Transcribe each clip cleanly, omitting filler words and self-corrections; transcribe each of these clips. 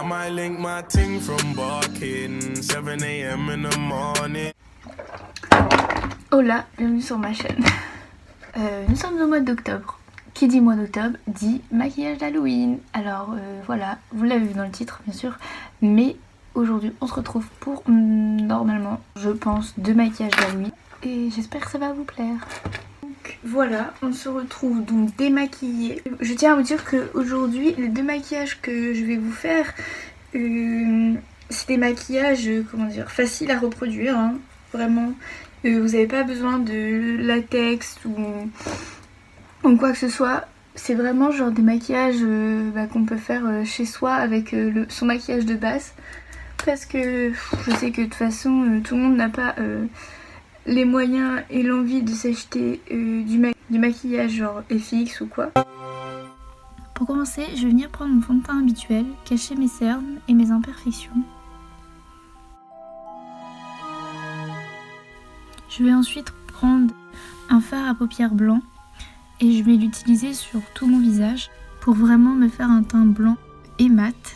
might link my ting from barking 7 a.m. in the morning. Hola, bienvenue sur ma chaîne. Nous sommes au mois d'octobre. Qui dit mois d'octobre dit maquillage d'Halloween. Alors voilà, vous l'avez vu dans le titre bien sûr, mais aujourd'hui on se retrouve pour normalement, je pense, 2 maquillages d'Halloween et j'espère que ça va vous plaire. Donc voilà, on se retrouve donc démaquillés. Je tiens à vous dire qu'aujourd'hui les 2 maquillages que je vais vous faire, c'est des maquillages, comment dire, faciles à reproduire, hein, vraiment. Vous n'avez pas besoin de latex ou quoi que ce soit. C'est vraiment genre des maquillages qu'on peut faire chez soi avec son maquillage de base. Parce que je sais que de toute façon tout le monde n'a pas les moyens et l'envie de s'acheter du maquillage genre FX ou quoi. Pour commencer, je vais venir prendre mon fond de teint habituel, cacher mes cernes et mes imperfections. Je vais ensuite prendre un fard à paupières blanc et je vais l'utiliser sur tout mon visage pour vraiment me faire un teint blanc et mat.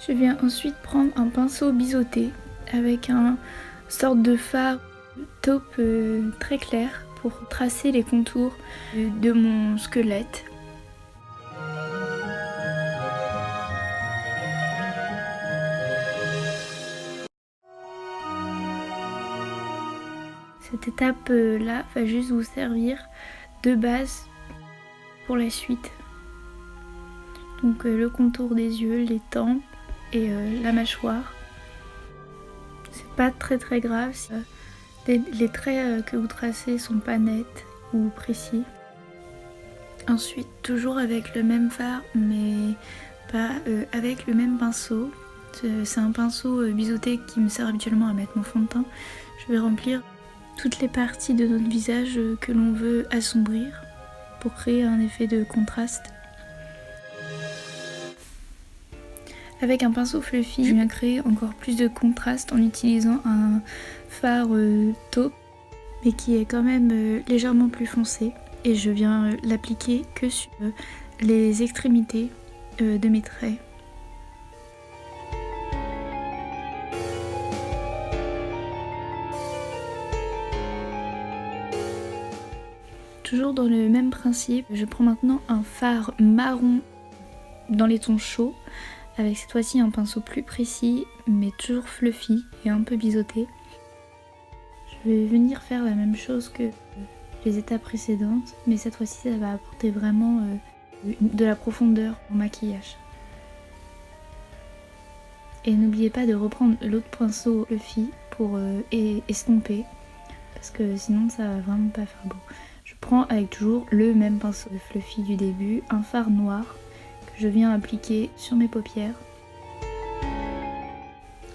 Je viens ensuite prendre un pinceau biseauté avec un sorte de fard taupe très clair pour tracer les contours de mon squelette. Cette étape là va juste vous servir de base pour la suite. Donc le contour des yeux, les tempes et la mâchoire. C'est pas très grave si les traits que vous tracez sont pas nets ou précis. Ensuite, toujours avec le même fard mais pas avec le même pinceau. C'est un pinceau biseauté qui me sert habituellement à mettre mon fond de teint. Je vais remplir toutes les parties de notre visage que l'on veut assombrir pour créer un effet de contraste. Avec un pinceau fluffy, je viens créer encore plus de contraste en utilisant un fard taupe mais qui est quand même légèrement plus foncé et je viens l'appliquer que sur les extrémités de mes traits. Toujours dans le même principe, je prends maintenant un fard marron dans les tons chauds, avec cette fois-ci un pinceau plus précis, mais toujours fluffy et un peu biseauté. Je vais venir faire la même chose que les étapes précédentes, mais cette fois-ci ça va apporter vraiment de la profondeur au maquillage. Et n'oubliez pas de reprendre l'autre pinceau fluffy pour estomper, parce que sinon ça va vraiment pas faire beau. Je prends avec toujours le même pinceau de fluffy du début, un fard noir que je viens appliquer sur mes paupières.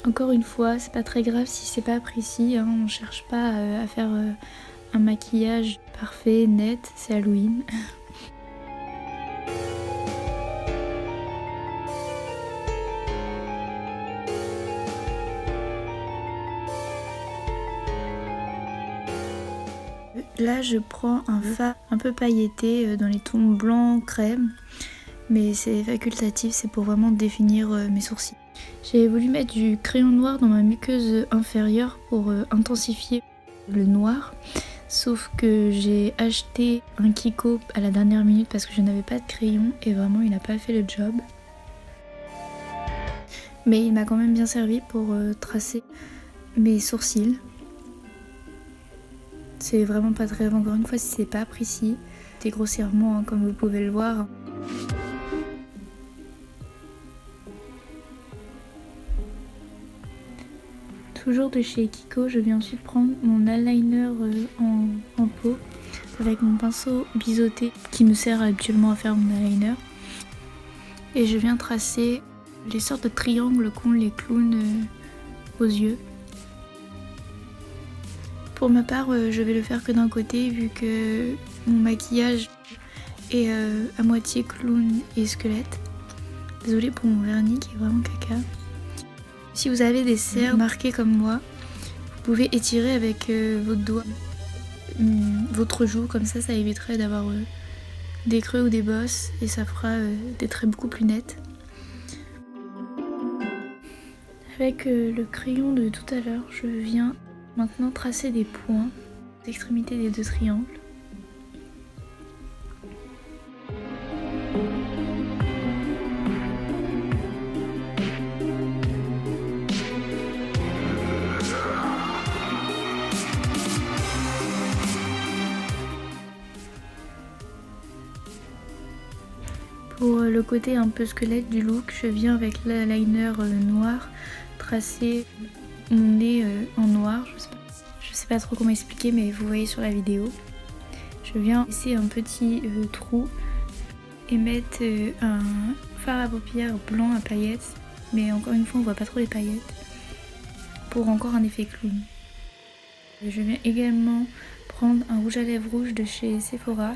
Encore une fois, c'est pas très grave si c'est pas précis, hein, on cherche pas à faire un maquillage parfait, net, c'est Halloween. Là je prends un fard un peu pailleté dans les tons blanc crème, mais c'est facultatif, c'est pour vraiment définir mes sourcils. J'ai voulu mettre du crayon noir dans ma muqueuse inférieure pour intensifier le noir, sauf que j'ai acheté un Kiko à la dernière minute parce que je n'avais pas de crayon et vraiment il n'a pas fait le job. Mais il m'a quand même bien servi pour tracer mes sourcils. C'est vraiment pas très grave, encore une fois si c'est pas précis, c'est grossièrement hein, comme vous pouvez le voir. Toujours de chez Kiko, je vais ensuite prendre mon eyeliner en peau avec mon pinceau biseauté qui me sert habituellement à faire mon eyeliner. Et je viens tracer les sortes de triangles qu'ont les clowns aux yeux. Pour ma part, je vais le faire que d'un côté vu que mon maquillage est à moitié clown et squelette. Désolée pour mon vernis qui est vraiment caca. Si vous avez des cernes marquées comme moi, vous pouvez étirer avec votre doigt votre joue, comme ça éviterait d'avoir des creux ou des bosses et ça fera des traits beaucoup plus nets. Avec le crayon de tout à l'heure, je viens maintenant tracer des points aux extrémités des deux triangles. Pour le côté un peu squelette du look, je viens avec l'eyeliner noir tracer mon nez en noir. Je sais pas trop comment expliquer, mais vous voyez sur la vidéo. Je viens laisser un petit trou et mettre un fard à paupières blanc à paillettes, mais encore une fois on voit pas trop les paillettes, pour encore un effet clown. Je viens également prendre un rouge à lèvres rouge de chez Sephora,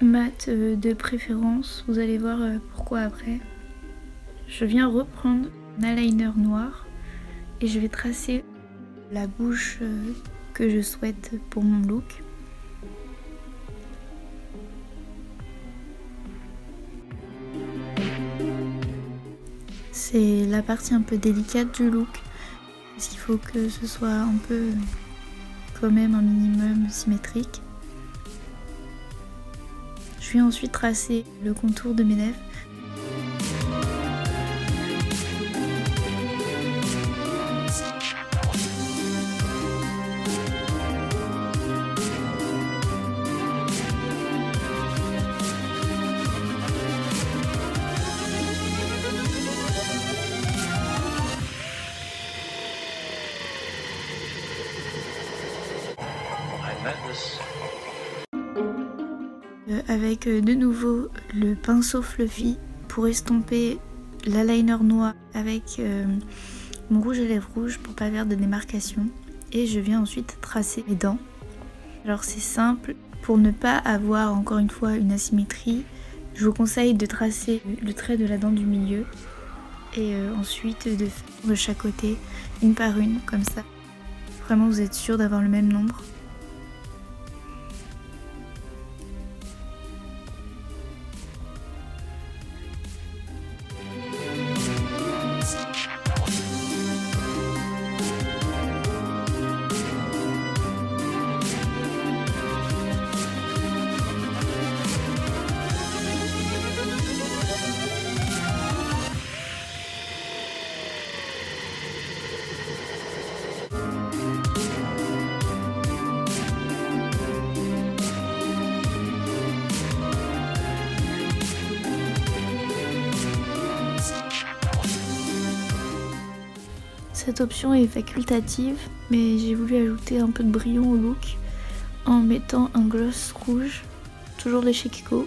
mat de préférence, vous allez voir pourquoi après. Je viens reprendre un eyeliner noir et je vais tracer la bouche que je souhaite pour mon look. C'est la partie un peu délicate du look, parce qu'il faut que ce soit un peu quand même un minimum symétrique. Je vais ensuite tracer le contour de mes lèvres. Avec de nouveau le pinceau fluffy pour estomper l'eyeliner noir avec mon rouge à lèvres rouge pour pas faire de démarcation. Et je viens ensuite tracer mes dents. Alors c'est simple, pour ne pas avoir encore une fois une asymétrie, je vous conseille de tracer le trait de la dent du milieu et ensuite de faire de chaque côté une par une comme ça. Vraiment vous êtes sûr d'avoir le même nombre. Cette option est facultative, mais j'ai voulu ajouter un peu de brillant au look en mettant un gloss rouge, toujours de chez Kiko.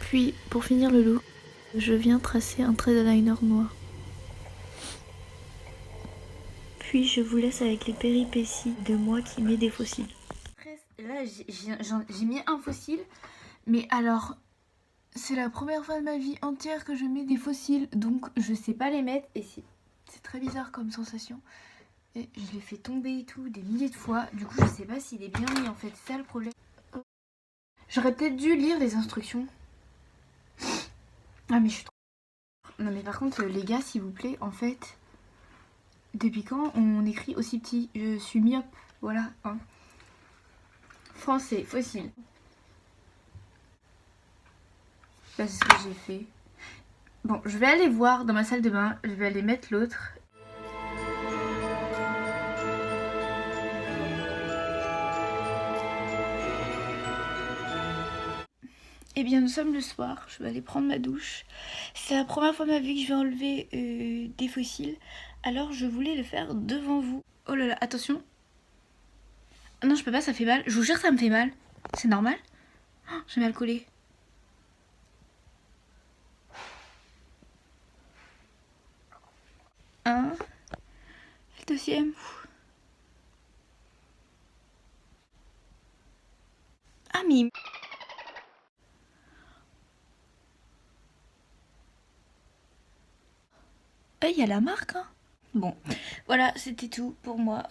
Puis pour finir le look, je viens tracer un trait d'eyeliner noir. Puis je vous laisse avec les péripéties de moi qui met des fossiles. Là j'ai mis un fossile, mais alors c'est la première fois de ma vie entière que je mets des fossiles, donc je sais pas les mettre et c'est très bizarre comme sensation. Et je l'ai fait tomber et tout des milliers de fois, du coup je sais pas s'il est bien mis en fait, c'est ça le problème. J'aurais peut-être dû lire les instructions. Ah mais je suis trop... Non mais par contre les gars s'il vous plaît, en fait, depuis quand on écrit aussi petit? Je suis myope, voilà. Hein. Français, fossile. Là c'est ce que j'ai fait. Bon, je vais aller voir dans ma salle de bain, je vais aller mettre l'autre. Eh bien nous sommes le soir, je vais aller prendre ma douche. C'est la première fois de ma vie que je vais enlever des fossiles. Alors je voulais le faire devant vous. Oh là là, attention. Non je peux pas, ça fait mal. Je vous jure ça me fait mal. C'est normal? Oh, j'ai mal collé. Un. Le deuxième. Ah mais... il y a la marque hein. Bon, voilà, c'était tout pour moi.